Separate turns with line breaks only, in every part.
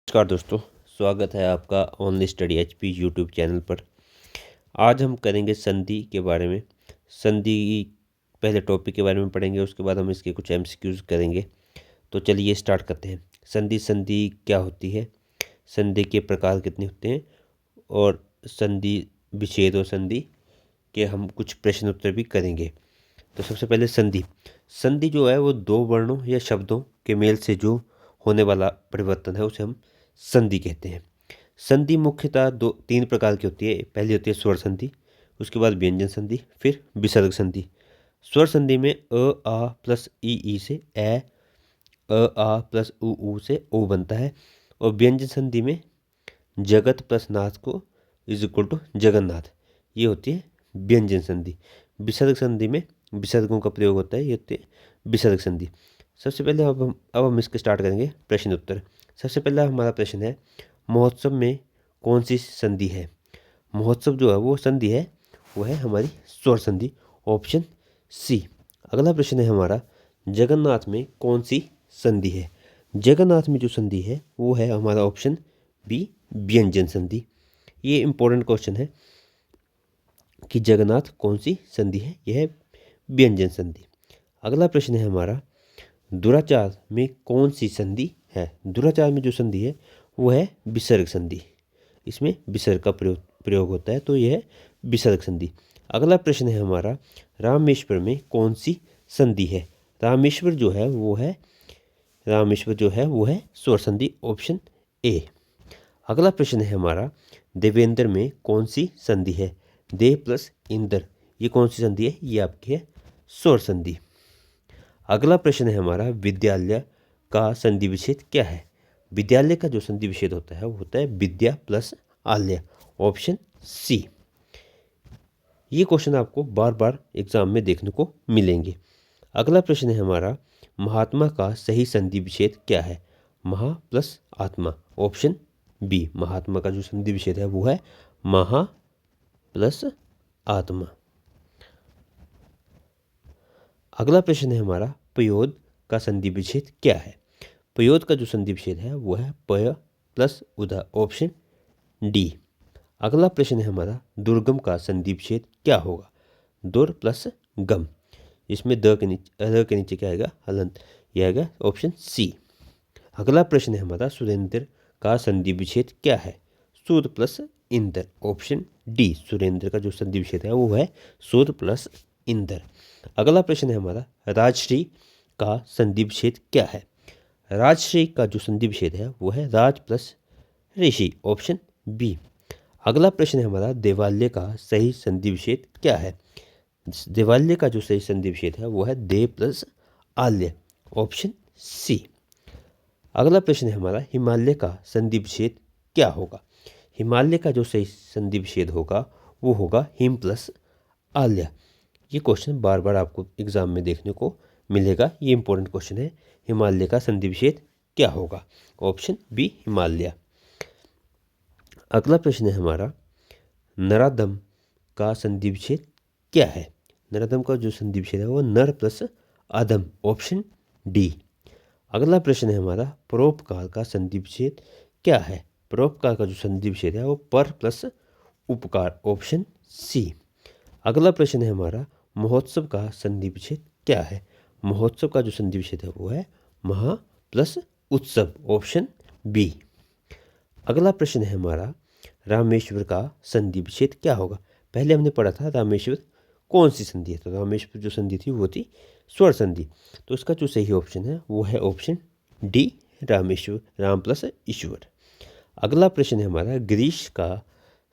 नमस्कार दोस्तों, स्वागत है आपका only study HP YouTube channel पर। आज हम करेंगे संधि के बारे में। संधि पहले टॉपिक के बारे में पढ़ेंगे, उसके बाद हम इसके कुछ एमसीक्यूज करेंगे। तो चलिए स्टार्ट करते हैं। संधि संधि क्या होती है, संधि के प्रकार कितने होते हैं, और संधि विच्छेद और संधि के हम कुछ प्रश्न उत्तर भी करेंगे। तो सबसे पहले संधि। संधि जो है वो दो वर्णों या शब्दों के मेल से जो होने वाला परिवर्तन है उसे हम संधि कहते हैं। संधि मुख्यतः तीन प्रकार की होती है। पहली होती है स्वर संधि, उसके बाद व्यंजन संधि, फिर विसर्ग संधि। स्वर संधि में आ प्लस ई से ए, आ प्लस उ से ओ बनता है। और व्यंजन संधि में जगत प्लस नाथ को इज इक्वल टू जगन्नाथ, ये होती है व्यंजन संधि। विसर्ग संधि में विसर्गों का प्रयोग होता है, ये होती है विसर्ग संधि। सबसे पहले अब हम इसके स्टार्ट करेंगे प्रश्न उत्तर। सबसे पहला हमारा प्रश्न है, महोत्सव में कौन सी संधि है। महोत्सव जो है वो संधि है, वो है हमारी स्वर संधि, ऑप्शन सी। अगला प्रश्न है हमारा, जगन्नाथ में कौन सी संधि है। जगन्नाथ में जो संधि है वो है हमारा ऑप्शन बी, व्यंजन संधि। ये इंपॉर्टेंट क्वेश्चन है कि जगन्नाथ कौन सी संधि है, यह है व्यंजन संधि। अगला प्रश्न है हमारा, दुराचार में कौन सी संधि है। दुराचार में जो संधि है वो है विसर्ग संधि, इसमें विसर्ग का प्रयोग होता है, तो यह है विसर्ग संधि। अगला प्रश्न है हमारा, रामेश्वर में कौन सी संधि है। रामेश्वर जो है वो है स्वर संधि, ऑप्शन ए। अगला प्रश्न है हमारा, देवेंद्र में कौन सी संधि है। दे प्लस इंद्र, ये कौन सी संधि है, ये आपकी है स्वर संधि। अगला प्रश्न है हमारा, विद्यालय का संधि विच्छेद क्या है। विद्यालय का जो संधि विच्छेद होता है वो होता है विद्या प्लस आल्य, ऑप्शन सी। ये क्वेश्चन आपको बार बार एग्जाम में देखने को मिलेंगे। अगला प्रश्न है हमारा, महात्मा का सही संधि विच्छेद क्या है। महा प्लस आत्मा, ऑप्शन बी। महात्मा का जो संधि विच्छेद है वो है महा प्लस आत्मा। अगला प्रश्न है हमारा, पयोद का संधि विच्छेद क्या है। पयोद का जो संधि विच्छेद है वो है पय प्लस उदा, ऑप्शन डी। अगला प्रश्न है हमारा, दुर्गम का संधि विच्छेद क्या होगा। दुर प्लस गम, इसमें द के नीचे क्या आएगा, हलंत, यह आएगा ऑप्शन सी। अगला प्रश्न है हमारा, सुरेंद्र का संधि विच्छेद क्या है। सूद प्लस इंद्र, ऑप्शन डी। सुरेंद्र का जो संधि विच्छेद है वो है सूद प्लस इंद्र। अगला प्रश्न है हमारा, राजश्री का संधि विच्छेद क्या है। राजश्री का जो संधि विच्छेद है वो है राज प्लस ऋषि, ऑप्शन बी। अगला प्रश्न है हमारा, देवालय का सही संधि विच्छेद क्या है। देवालय का जो सही संधि विच्छेद है वो है दे प्लस आल्य, ऑप्शन सी। अगला प्रश्न है हमारा, हिमालय का संधि विच्छेद क्या होगा। हिमालय का जो सही संधि विच्छेद होगा वो होगा हिम प्लस आल्य। ये क्वेश्चन बार बार आपको एग्जाम में देखने को मिलेगा, ये इंपॉर्टेंट क्वेश्चन है। हिमालय का संधि विच्छेद क्या होगा, ऑप्शन बी, हिमालय। अगला प्रश्न है हमारा, नरादम का संधि विच्छेद क्या है। नरादम का जो संधि विच्छेद है वो नर प्लस अदम, ऑप्शन डी। अगला प्रश्न है हमारा, परोपकार का संधि विच्छेद क्या है। परोपकार का जो संधि विच्छेद है वो पर प्लस उपकार, ऑप्शन सी। अगला प्रश्न है हमारा, महोत्सव का संधि विच्छेद क्या है। महोत्सव का जो संधि विच्छेद है वो है महा प्लस उत्सव, ऑप्शन बी। अगला प्रश्न है हमारा, रामेश्वर का संधि विच्छेद क्या होगा। पहले हमने पढ़ा था रामेश्वर कौन सी संधि है, तो रामेश्वर जो संधि थी वो थी स्वर संधि, तो इसका जो सही ऑप्शन है वो है option D, Rameshwar, Ram plus ईश्वर। अगला प्रश्न है हमारा, गिरीश का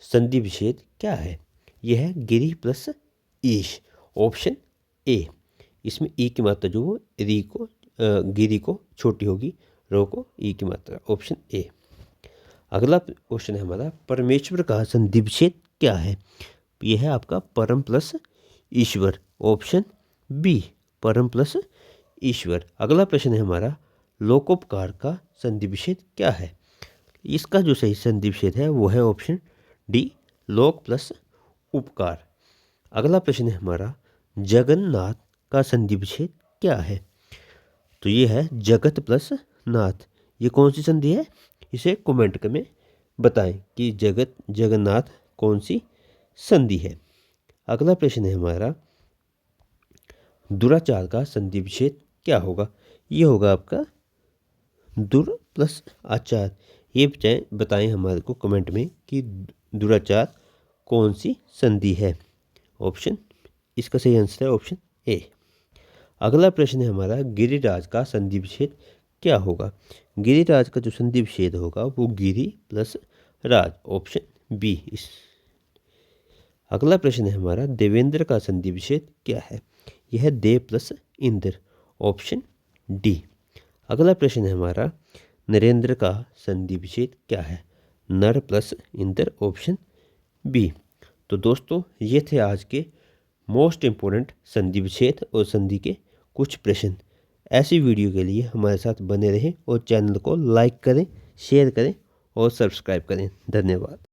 संधि विच्छेद क्या है। यह है गिरी प्लस ईश, ऑप्शन ए। इसमें ई की मात्रा जो वो री को गिरी को छोटी होगी, रो को ई की मात्रा, ऑप्शन ए। अगला क्वेश्चन है हमारा, परमेश्वर का संधि विच्छेद क्या है। यह है आपका परम प्लस ईश्वर, ऑप्शन बी, परम प्लस ईश्वर। अगला प्रश्न है हमारा, लोकोपकार का संधि विच्छेद क्या है। इसका जो सही संधि विच्छेद है वो है ऑप्शन डी, लोक प्लस उपकार। अगला प्रश्न है हमारा, जगन्नाथ का संधि विच्छेद क्या है। तो ये है जगत प्लस नाथ, ये कौन सी संधि है, इसे कमेंट में बताएं कि जगन्नाथ कौन सी संधि है। अगला प्रश्न है हमारा, दुराचार का संधि विच्छेद क्या होगा। ये होगा आपका दुर प्लस आचार। ये बताएं हमारे को कमेंट में कि दुराचार कौन सी संधि है। ऑप्शन, इसका सही आंसर है ऑप्शन ए। अगला प्रश्न है हमारा, गिरिराज का संधि विच्छेद क्या होगा। गिरिराज का जो संधि विच्छेद होगा वो गिरि प्लस राज, ऑप्शन बी। अगला प्रश्न है हमारा, देवेंद्र का संधि विच्छेद क्या है। यह देव प्लस इंद्र, ऑप्शन डी। अगला प्रश्न है हमारा, नरेंद्र का संधि विच्छेद क्या है। नर प्लस इंद्र, ऑप्शन बी। तो दोस्तों ये थे आज के मोस्ट इम्पोर्टेंट संधि विच्छेद और संधि के कुछ प्रश्न। ऐसी वीडियो के लिए हमारे साथ बने रहें और चैनल को लाइक करें, शेयर करें और सब्सक्राइब करें। धन्यवाद।